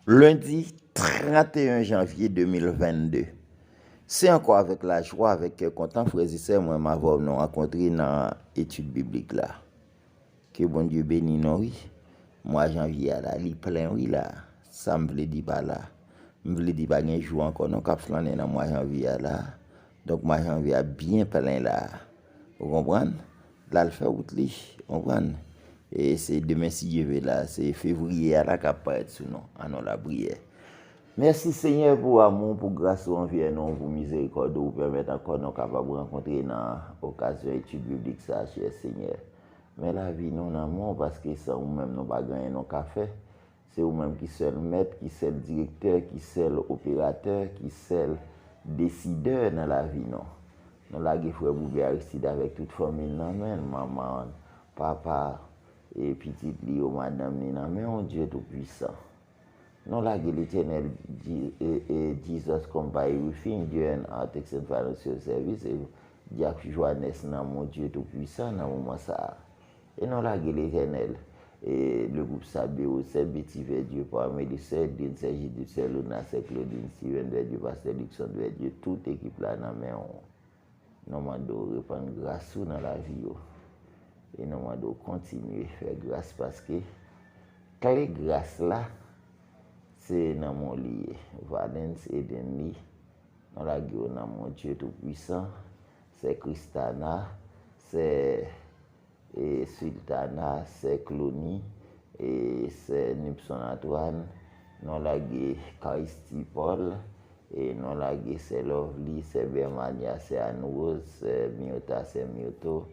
Lundi 31 janvier 2022. C'est encore avec la joie, avec content, frères et sœurs, moi, m'avoir nous rencontré dans l'étude biblique là. Que bon Dieu bénisse nous, oui. Moi, janvier là, il plein, oui là. Ça me veut dire pas là. Me veut dire pas un jour encore, non, cap flaner dans mois janvier là. Donc, mois janvier a bien plein là. Vous comprenez? Là, le fait route li, vous comprenez? Et c'est demain si Dieu veut là, c'est février à la cap paraître sous nous, à nous la prière. Merci Seigneur pour amour, pour grâce ou envers nous, pour miséricorde, pour permettre encore nous capables de rencontrer dans l'occasion d'études bibliques, ça, cher Seigneur. Mais la vie, nous n'avons parce que ça, nous-mêmes, nous pas gagner nos cafés. C'est vous-même qui seul maître, qui seul directeur, qui seul opérateur, qui seul décideur dans la vie, non. Nous l'avons frère Boubé Aristide avec toute famille, non, maman, papa, et petite Lio, madame, non, mais on Dieu tout-puissant. Nous l'avons l'Éternel Jesus come by within Dieu and our text and financial service, et Dieu Johannes, non, mon Dieu tout-puissant, dans le moment ça. Et nous l'avons l'Éternel. Et le groupe Sabéo, c'est Betty Verdieu, parmi les sœurs, Dean, c'est Judith, c'est Luna, c'est Claudine, Steven Verdieu, Pasteur Luxon Verdieu, toute équipe là, nous demandons répandre grâce dans la vie. Et nous demandons continuer à faire grâce parce que les grâces là, c'est dans mon lié. Valence et Denny, nous l'avons dans mon Dieu tout-puissant, c'est Christana, c'est Sultana, c'est Clony, et c'est Nipson Antoine, nous l'avons Karisti Paul, et nous l'avons c'est Lovely, c'est Bermania, c'est Anne-Rose, c'est Miota, c'est Mioto,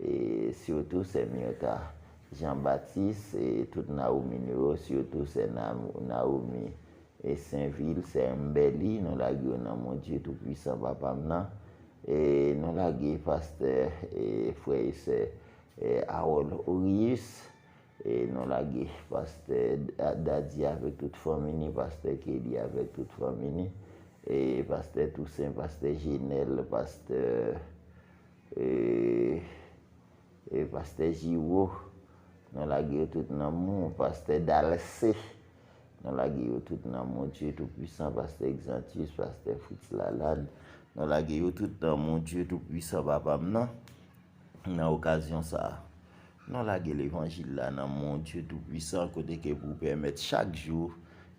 et surtout c'est Miota. Jean-Baptiste, et tout Naomi Nero, surtout c'est Naomi et Saint-Ville, c'est Mbeli, nous l'avons dans mon Dieu tout-puissant, papa maintenant, et nous l'avons pasteur et frère, c'est Harold Orius, et nous l'avons pasteur Dadi avec toute famille, pasteur Kelly avec toute famille, et pasteur Toussaint, pasteur Ginel, pasteur et pasteur Giro, nous l'avons tout dans mon pasteur Dalcé, nous l'avons tout dans mon Dieu tout-puissant, pasteur Exantius, pasteur Fritz Lalande, nous l'avons tout dans mon Dieu tout-puissant, papa maintenant. Dans l'occasion ça, nous l'avons l'évangile là dans mon Dieu tout-puissant, côté que pour permettre chaque jour,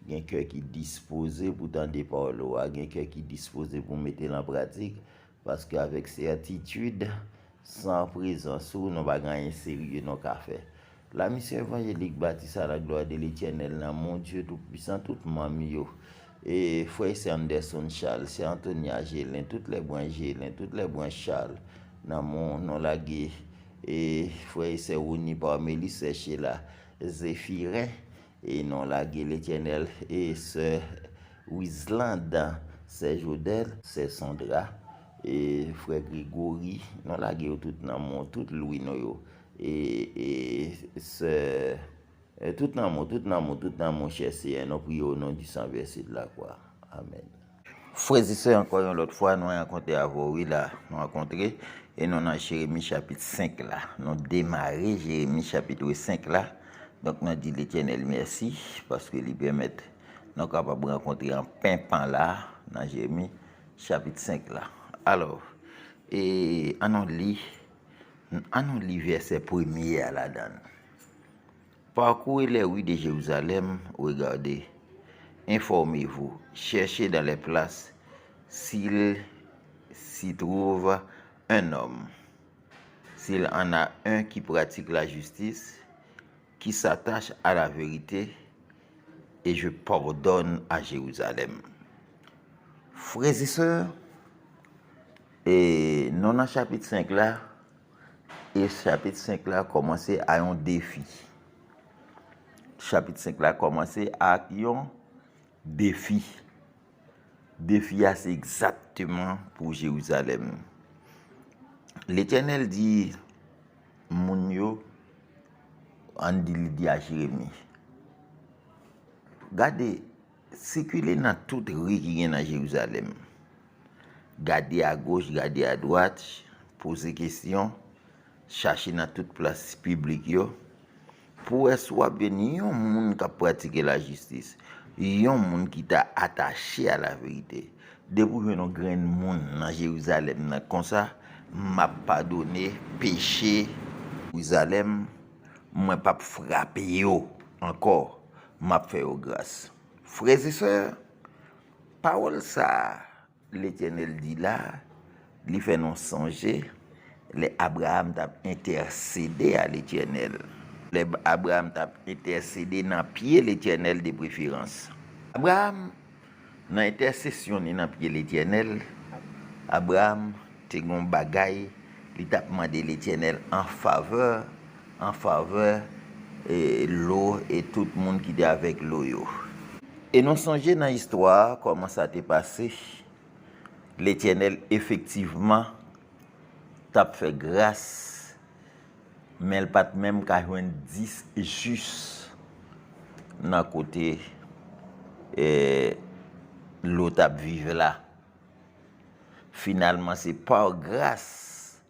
il y a un cœur qui est disposé pour tendre des paroles, il y a un cœur qui est disposé pour mettre en pratique, parce qu'avec certitude, sans présence, nous ne pas gagner sérieux nos cafés. La mission évangélique bâtisse à la gloire de l'Éternel, dans mon Dieu tout-puissant, tout mamie, et frère c'est Anderson Charles, c'est Antonia Gélin, toutes les bons Gélin, toutes les bons Charles, dans mon non lagué, et frère c'est Rouni parmi c'est chez la Zéphirin, et non lagué l'Éternel, et c'est Wisland, c'est Jodel, c'est Sandra, et frère Grégory, non lagué tout dans mon, tout Louis Noyo, et c'est tout dans mon cher Seigneur, nous prions au nom du sang versé de la croix. Amen. Frères et sœurs, encore une autre fois, nous rencontré à vous, là, nous rencontré, et nous dans Jérémie chapitre 5 là. Nous démarré Jérémie chapitre 5 là. Donc nous dit l'Éternel merci, parce que lui permet nous capables de rencontrer un pimpant là, dans Jérémie chapitre 5 là. Alors, et on lit verset premier à la donne. Parcourez les rues de Jérusalem, regardez, informez-vous, cherchez dans les places s'il s'y trouve un homme, s'il en a un qui pratique la justice, qui s'attache à la vérité, et je pardonne à Jérusalem. Frères et sœurs, et non dans chapitre 5 là, et chapitre 5 là commençait à un défi. Chapitre 5 là commencé à un défi. Défi c'est exactement pour Jérusalem. L'Éternel dit, moun yo, on dit à Jérémie, gardez, circulez dans toute rue qui est dans Jérusalem. Gardez à gauche, gardez à droite, posez questions, cherchez dans toute place publique yo. pour soit béni, un monde qui a pratiqué la justice, un monde qui t'a attaché à la vérité. Depuis que nous grand monde dans Jérusalem, comme ça, m'a pardonné péché Jérusalem, moi pas frapper yo encore, m'a fait au grâce. Frères et sœurs, parole ça, l'Éternel dit là, il fait nous songer, les Abraham t'a intercédé à l'Éternel. Les Abraham t'a intercédé dans pied l'Éternel de préférence. Abraham, dans intercession dans pied l'Éternel, Abraham te gon bagay, il t'a demandé l'Éternel en faveur et l'eau et tout le monde qui était avec l'eau. Et nous songeons dans l'histoire comment ça t'est passé. L'Éternel effectivement t'a fait grâce, mais il pas même qu'à joindre 10 juste dans côté l'eau t'a vivre là. Finalement, c'est par grâce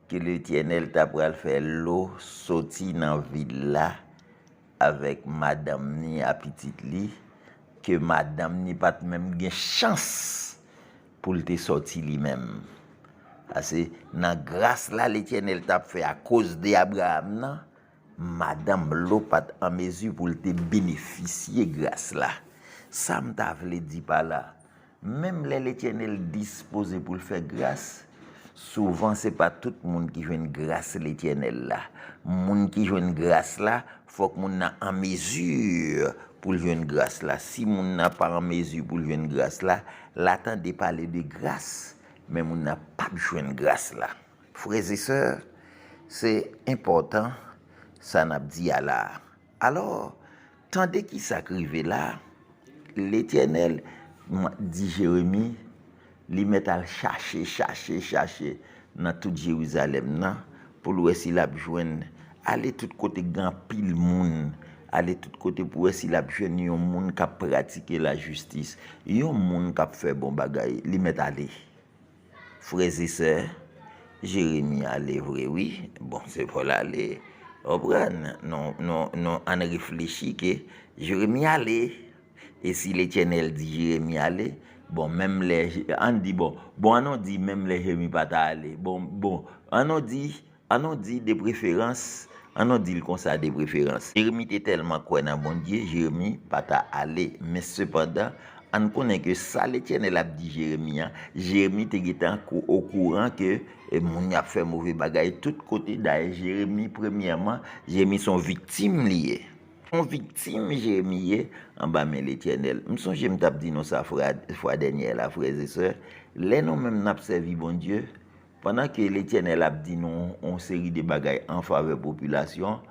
que l'Éternel t'a fait l'eau sortir dans la ville là avec madame ni à petite li que madame ni pas même gain chance pour te sortir lui-même. Parce que dans grâce là l'Éternel t'a fait à cause d'Abraham nan, madame l'eau pas en mesure pour te bénéficier grâce là. Ça m't'a vle dit par là. Même l'Éternel disposé pour le faire grâce, souvent c'est pas tout le monde qui joue une grâce l'Éternel là. Monde qui joue une grâce là, faut que monde en mesure pour jouer une grâce là. Si monde n'a pas en mesure pour jouer une grâce là, l'attendez parler de grâce, mais monde n'a pas joué une grâce là. Frères et sœurs, c'est important ça n'a dit à là. Alors, tandis qu'il s'acrivait là, l'Éternel dit Jérémie, li met à chercher dans tout Jérusalem nan pour voir s'il a besoin aller tout côté grand pile monde, aller tout côté pour voir s'il a besoin un monde qui pratique la justice, un monde qui fait bon bagay, li met aller. Frères et sœurs, Jérémie allait vrai oui, bon c'est pour aller. On réfléchit que Jérémie allait. Et si l'Éternel dit Jérémie aller, bon même les on dit on dit même les Jérémie pas aller. On dit de préférence, on dit comme ça de préférence. Jérémie était tellement quoi dans bon Dieu, Jérémie pas aller, mais cependant on connaît que ça l'Éternel a dit Jérémie était au courant que moun a fait mauvais bagay tout côté d'ailleurs Jérémie premièrement, Jérémie sont victimes liées. Son victime Jérémie en bas mais l'Éternel. Me songe me t'a dit non ça fois dernière là frères et sœurs, les non même n'a servi bon Dieu pendant que l'Éternel a dit non en série de bagailles en faveur population,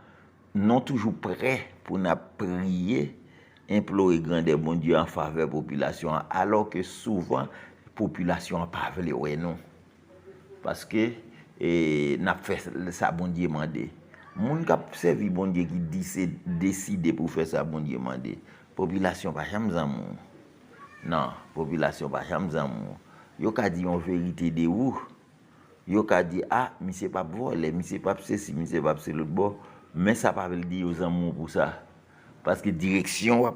non toujours prêt pour n'a prier implorer grandeur bon Dieu en faveur population alors que souvent population pas veut ouais non parce que n'a fait ça bon Dieu mandé. Moun k'ap servi bon Dieu qui décide pour faire ça bon Dieu mandé. Population pas jamais amour. Non, population pas jamais amour. Yo ka dit en vérité de ou. Yo ka dit monsieur pas voler, monsieur pas ceci, monsieur pas c'est l'autre bord, mais ça pas veut dire aux amour pour ça. Parce que direction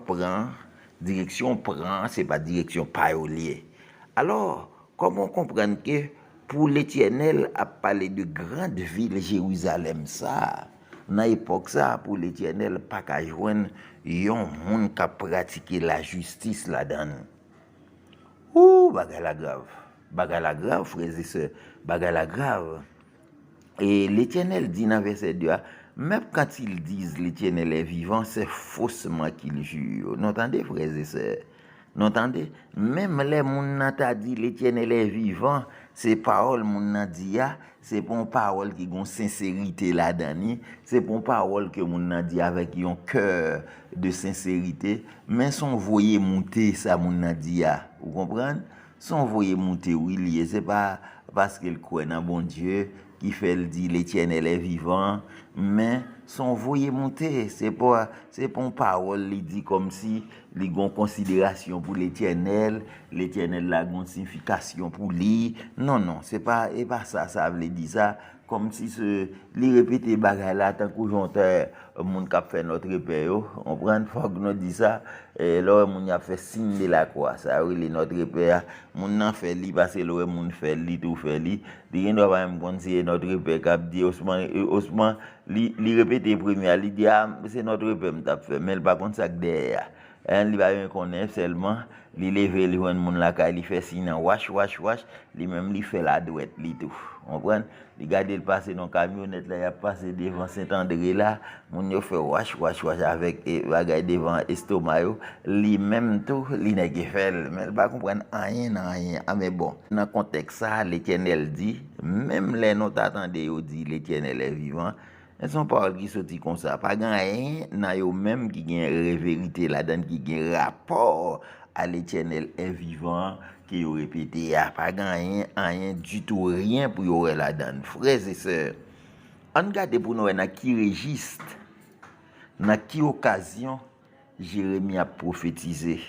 prend, c'est pas direction pas lié. Alors, comment comprendre que pour l'Éternel a parlé de grande ville Jérusalem ça dans l'époque ça pour l'Éternel pas qu'à joindre yon monde qui pratiquer la justice là-dedans. Bagay la grave frères et sœurs, bagay la grave. Et l'Éternel dit dans verset 2, même quand ils disent l'Éternel est vivant, c'est faussement qu'ils jurent. Vous entendez frères et sœurs? Vous entendez? Même les moun t'a dit l'Éternel est vivant, ces paroles moun dit c'est pour une parole qui a une sincérité là-dedans, c'est pour une parole que moun dit avec un cœur de sincérité, mais son voyer monter ça moun dit vous comprenez? Son voyer monter oui, c'est pas parce qu'il croit dans bon Dieu qui fait le dit l'Éternel est vivant, mais son voyer monter c'est pas une parole il dit comme si il a une considération pour l'Éternel a une signification pour lui. Non, c'est pas ça veut dire ça comme si li répéter bagay là tant que jonteur moun k'ap fait notre repère yo on prend faut que nous dit ça et là moun a fait signe de la croix ça oui notre repère moun nan fait li parce que là moun fait li tout fait li di doit pas même conseiller notre repère k'ap dit Osman li répéter premier li dit c'est notre repère m't'a fait mais par contre ça derrière li va bien connaître seulement li lever li joine moun la ka li fait signe wash li même li fait la douette li tout on prend li garder le passer dans camionnette là il a passé devant Saint-André là moun yo fait wash avec bagay devant estomac yo li même tout li nèg fait mais pas comprendre rien mais bon dans contexte ça l'Éternel dit même les nous t'attendez yo dit l'Éternel est vivant. Elles sont paroles qui sortent comme ça. Pas rien dans yo même qui gagne vérité là-dedans, qui gagne rapport à l'Éternel est vivant, qui yo répété. Pas rien du tout, rien pour yo là-dedans. Frères et sœurs, on regarde pour nous dans qui registre, dans qui occasion Jérémie a prophétisé.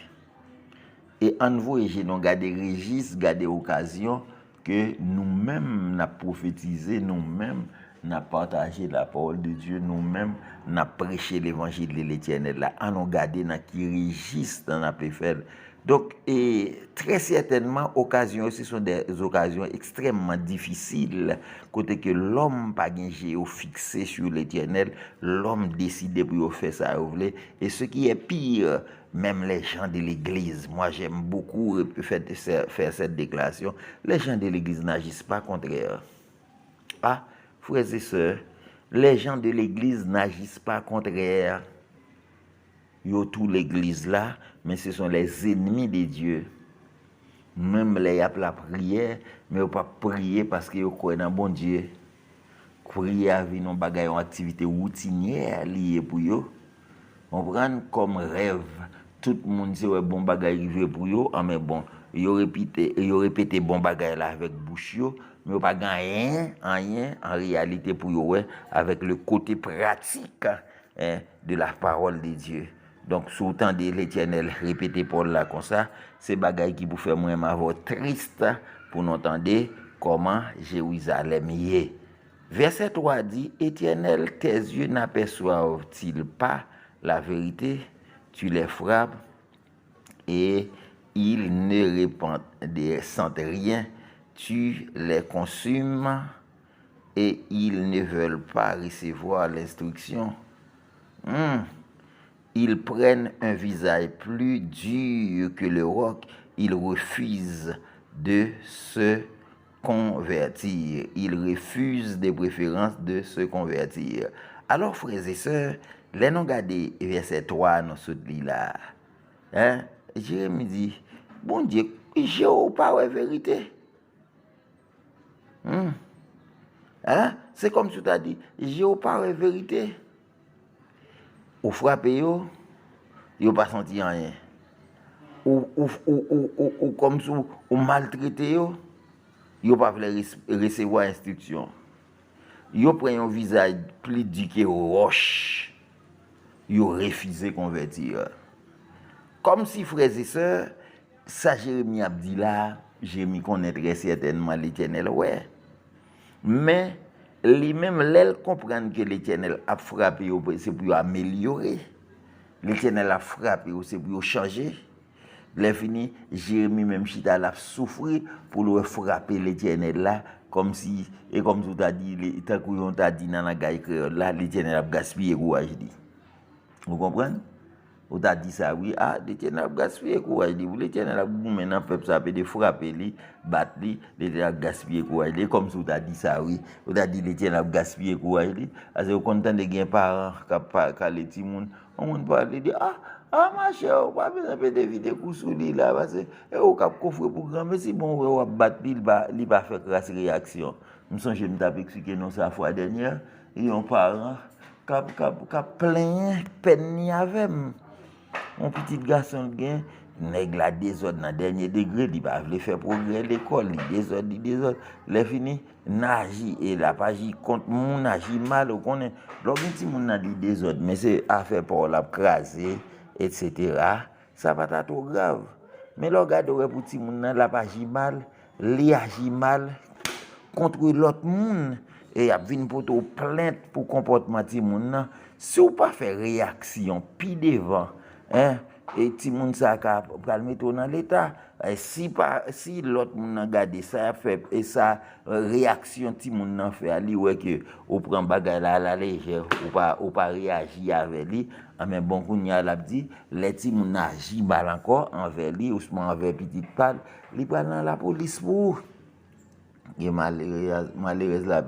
Et on voit, j'ai donc gardé registre, gardé occasion que nous-mêmes n'a prophétisé, nous-mêmes n'a partagé la parole de Dieu, nous-mêmes n'a prêché l'évangile de l'Éternel là, on a gardé dans qui registre dans la fait. Donc et très certainement occasions ce sont des occasions extrêmement difficiles côté que l'homme pas gain géo fixé sur l'Éternel, l'homme décide pour faire ça et ce qui est pire même les gens de l'église, moi j'aime beaucoup faire cette déclaration, les gens de l'église n'agissent pas contraire. Ah, frères et sœurs, les gens de l'église n'agissent pas contraire. Yo tout l'église là, mais ce sont les ennemis de Dieu. Même les y a la prière, mais ils pas prier parce que yo croient dans bon Dieu. Prier avec non bagay une activité routinière liée pour yo. On prend comme rêve. Tout le monde sait ouais bon bagay arrivé pour yo, mais bon, yo répété bon bagay là avec bouche yo, mais yo pas rien en réalité pour yo ouais avec le côté pratique de la parole de Dieu. Donc sous temps de l'Éternel répéter Paul là comme ça, c'est bagay qui pour faire moi ma voix triste pour nous entendre comment Jérusalem y est. Verset 3 dit Éternel, tes yeux n'aperçoivent-ils pas la vérité? Tu les frappes et ils ne ressentent rien. Tu les consumes et ils ne veulent pas recevoir l'instruction. Ils prennent un visage plus dur que le roc. Ils refusent de se convertir. Ils refusent de préférence de se convertir. Alors, frères et sœurs, les non gardés, verset 3, nous sommes là. Hein? Jérémie dit, bon Dieu, j'ai pas la vérité. Hein? C'est comme tu t'as dit, j'ai pas la vérité. Ou frappé yo pas senti rien. Ou comme si ou maltraité yo pas voulu recevoir instruction. Yo prend un visage plus dur que roche. Yo refusé convertir. Comme si frères et sœurs, ça Jérémie a dit là, Jérémie connaît très certainement l'Éternel, ouais. Mais lui-même, l'elle comprend que l'Éternel a frappé, c'est pour améliorer. L'Éternel a frappé, c'est pour changer. Les fini, Jérémie même chita l'a souffrir pour le frapper l'Éternel là, comme si, et comme tu as dit, tant qu'on t'a dit dans la gaille créole là, l'Éternel a gaspillé courage. Vous comprenez? On t'a dit ça, oui, l'Éternel a gaspillé courage. L'Éternel a goumé dans le peuple, ça peut frapper, battre, l'Éternel a gaspillé courage. Comme si on t'a dit ça, oui. On t'a dit l'Éternel a gaspillé courage. Parce que content de gagner parents, quand les petits gens, on parle, dit, ma chère, on pas besoin de éviter coup sous lui là, parce que, on cap coffre pour grand, mais si bon, on va battre, il va faire grâce réaction. Je me suis expliqué non ça la fois dernière, et on parent, cap plein, peine avec mon petit garçon gain nèg la désordre dans dernier degré, il va vouloir faire progrès l'école, il désordre, les fini nagi et la pas agi contre mon agi mal, on connaît. Lorsqu'un petit moun n'a dit désordre, mais c'est affaire pour la craser etc. Ça va pas trop grave. Mais le regarde pour petit moun la pas agi mal, li agi mal contre l'autre moun. et a vinn pour to plainte pour comportement ti moun nan, si ou pas fait réaction pi devant, hein, et ti moun sa ka pral mettre dans l'état, si l'autre moun nan gade ça fait et ça réaction ti moun nan fait ali ouais que ou prend bagay la légère ou pas réagir avec lui, mais bon kounya l'a dit les ti moun agi mal encore envers lui ou envers petite pal, li pral dans la police pour et malheureuse la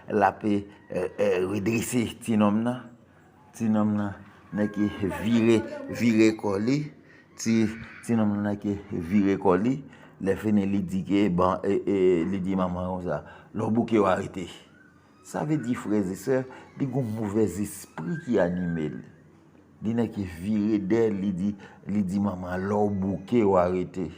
la peut redresser ti nom nan qui viré collé ti nom nan qui viré collé les fene li dit que bon li dit maman ça le bouquet va arrêter, ça veut dire frères et sœurs des mauvais esprit qui anime li n'a qui viré d'elle li dit maman le bouquet va arrêter.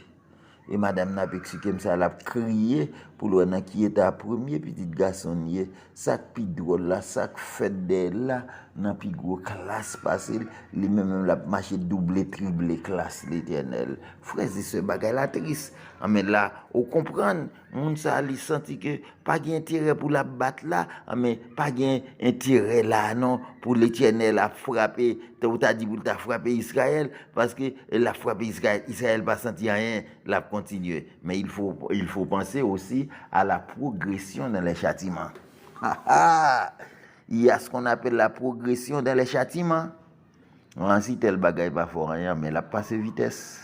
Et madame n'a pas expliqué ça, elle a crié pour le qui était à premier petit garçon, ça qui drôle là, ça fait d'elle là, n'a plus gros classe passé, lui même la marché double triple classe l'éternel. Frère et sœurs, bagay la triste. Mais là, on comprend, moun ça li senti que pas gain intérêt pour la battre là, mais pas gain intérêt là non pour l'éternel a frapper, tu as dit pour ta frapper Israël parce que la frappé Israël pas senti rien, l'a continuer. Mais il faut penser aussi à la progression dans les châtiments. Il y a ce qu'on appelle la progression dans les châtiments. Si tel bagaille pas fort rien, mais la passe vitesse.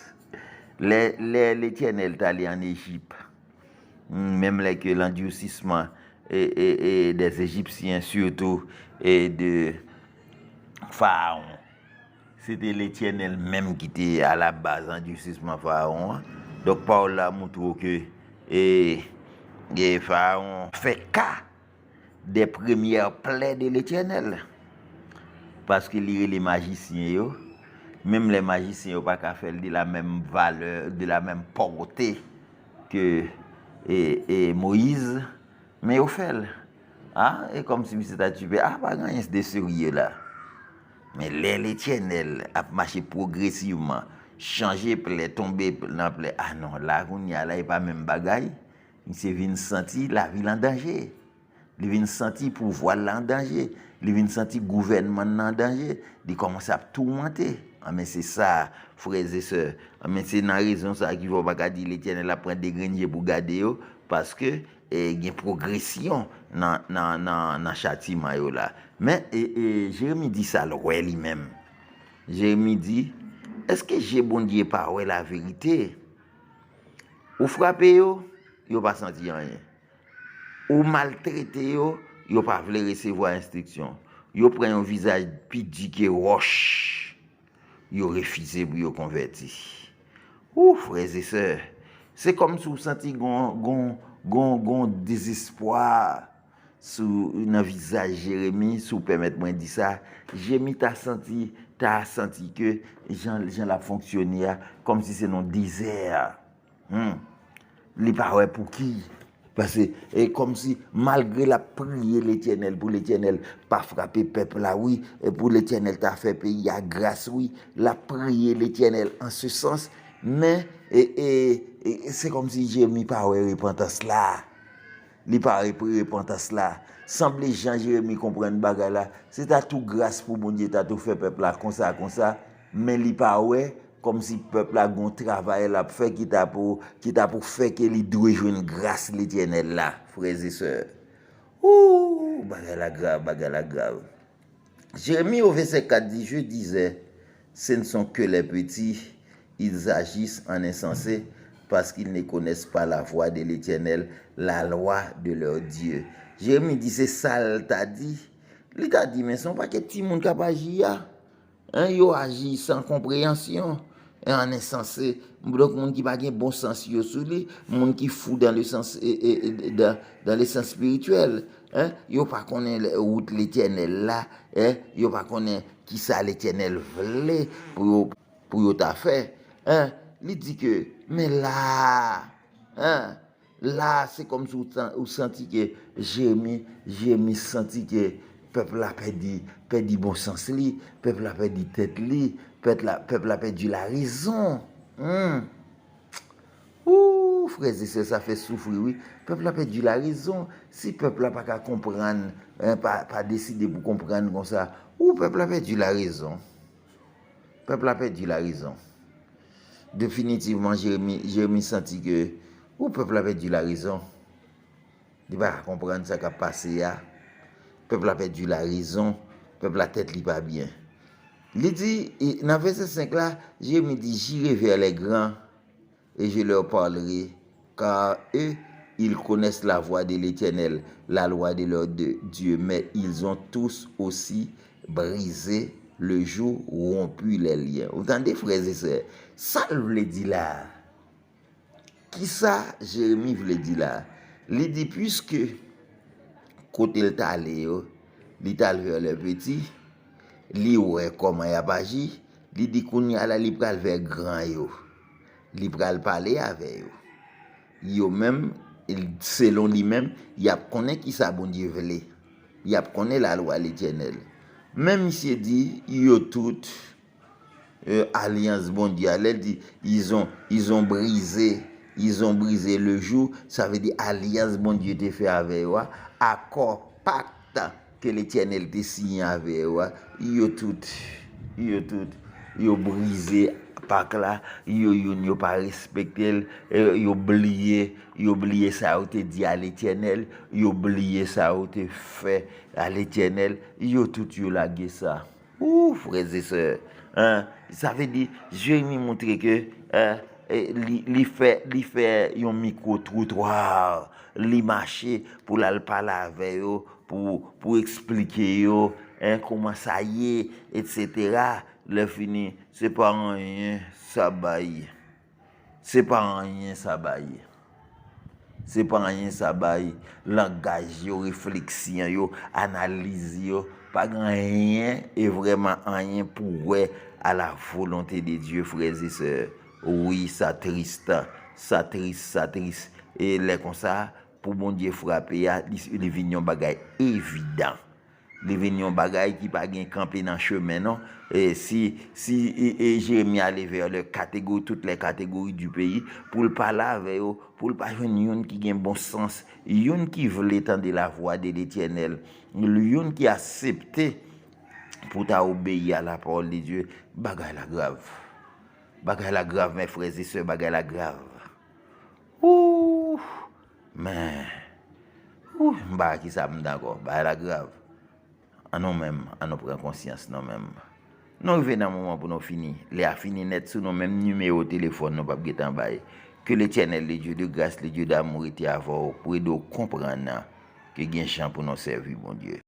L'Éternel est allé en Égypte, même que l'endurcissement et des Égyptiens surtout et de Pharaon. C'était l'Éternel même qui était à la base endurcissement Pharaon. Donc Paul a montré que Pharaon fait cas des premières plaies de l'Éternel. Parce que les magiciens, même les magiciens n'ont pas qu'à faire de la même valeur, de la même portée que Moïse, mais au fait, et comme si c'était tué, pas gagner de sérieux là. Mais l'Éternel a marché progressivement, changé, tomber dans plaie. Ah non, là, il n'y a pas même bagaille. Il s'est venu sentir la ville en danger. Il vient sentir pouvoir en danger. Il vient sentir gouvernement en danger. Il commence à tourmenter. Mais c'est ça, frères et sœurs. Mais c'est une raison ça qu'il ne faut pas dire l'Éternel a pris des graines pour garder parce que il y a une progression dans le châtiment là. Mais Jérémie dit ça le roi lui-même. Jérémie dit, est-ce que j'ai bon Dieu par la vérité? Ou frappé yo pas senti rien. Ou maltraité yo pas voulu recevoir instruction. Yo prend un visage pidi que roche. Yo refusé pour yo converti. Ouh frères et sœurs, c'est comme si vous sentiez gon désespoir sur un visage Jérémie, si vous permettez moi de dire ça. Jérémie t'a senti que Jean l'a fonctionné comme si c'est dans le désert. Les paroles pour qui? Parce que comme si malgré la prière l'Éternel pour l'Éternel pas frapper peuple là oui et pour l'Éternel t'a fait pays à grâce oui la prière l'Éternel en ce sens mais c'est comme si Jérémie pas repentance là. Il pas repentance là. Semble Jean Jérémie comprendre bagarre là. C'est à tout grâce pour mon Dieu t'a tout fait peuple là comme ça mais il pas comme si peuple a gon travail là pour faire qui t'a pour faire que il doit jouer une grâce l'Éternel là frères et sœurs. Ouh bagarre la grave. Jérémie au verset 4 dit je disais ce ne sont que les petits ils agissent en insensé parce qu'ils ne connaissent pas la voix de l'Éternel, la loi de leur Dieu. Jérémie dit c'est ça t'a dit. Il t'a dit mais sont pas que petit monde capable agir. Yo agit sans compréhension. En insensé, donc monde qui pas gain bon sens yo sous lui, monde qui fou dans le sens dans le sens spirituel, yo pas connaît route l'Éternel là, yo pas connaît qui ça l'Éternel voulait pour yo t'a fait, il dit que mais là là c'est comme si vous senti que Jérémie senti que peuple a perdu bon sens li, peuple a perdu tête li, peuple a perdu la raison. Ouh, frères et sœurs, ça fait souffrir, oui. Peuple a perdu la raison. Si peuple n'a pas qu'à comprendre, pas décider pour comprendre comme ça, ou peuple a perdu la raison. Peuple a perdu la raison. Définitivement, Jérémie senti que, ou peuple a perdu la raison. Il va comprendre ça qui a passé là. Peuple a perdu la raison. Peuple la tête li pas bien. Il dit, dans verset 5 là, Jérémie dit, j'irai vers les grands et je leur parlerai, car eux, ils connaissent la voix de l'Éternel, la loi de leur Dieu, mais ils ont tous aussi brisé le jour, rompu les liens. Vous entendez, frères et sœurs? Ça, je voulais dire là. Qui ça, Jérémie voulait dire là? Il dit, puisque, côté le talé, il t'a vers le petit, il ouais comment il a agi, il dit qu'on y a là, il pral vers grand yo. Il pral parler avec yo. Yo même, selon lui-même, il a connaît qui ça bon Dieu veut. Il a connaît la loi l'Éternel. Même il dit, yo tout alliance bon Dieu, elle dit, ils ont brisé le jour, ça veut dire alliance bon Dieu te fait avec eux, accord, pacte que l'Éternel te signé avec eux, yo tout brisé pacte là, yo pas respecté, yo oublié ça ou te dit à l'Éternel, yo oublié ça ou te fait à l'Éternel, yo tout yo lagué ça. Ouh, frères et sœurs, hein, ça veut dire, Jérémie montre que li fait un micro-trottoir, li marcher pour la parler avec eux, pour expliquer yo, hein, comment ça y est, etc. Le fini, c'est pas rien, ça baille. C'est pas rien, ça baille. C'est pas rien, ça baille. Langage, yo, réflexion, yo, analyse, yo, pas rien et vraiment rien pour ouais à la volonté de Dieu, frères et sœurs. Oui, ça triste. Et là, comme ça, pour mon Dieu frapper, il vient un bagage évident. Les vignes bagay qui pas gen camper dans chemin non et si Jérémie aller vers le catégorie toutes les catégories du pays pour le parler avec eux pour le pas une qui gen bon sens une qui veut entendre la voix de l'Éternel une qui accepté pour t'obéir à la parole de Dieu bagay la grave mes frères et sœurs bagay la grave ouh mais ouh bah qui ça d'accord bagay la grave à nous-mêmes, à nous prendre conscience nous-mêmes. Nous arrivons dans un moment pour nous finir. Les a fini net sur nos mêmes numéros de téléphone, nous pas en bas. Que l'Éternel, le Dieu de grâce, le Dieu d'amour, était à vous pour aider à comprendre que il y a un champ pour nous servir, mon Dieu.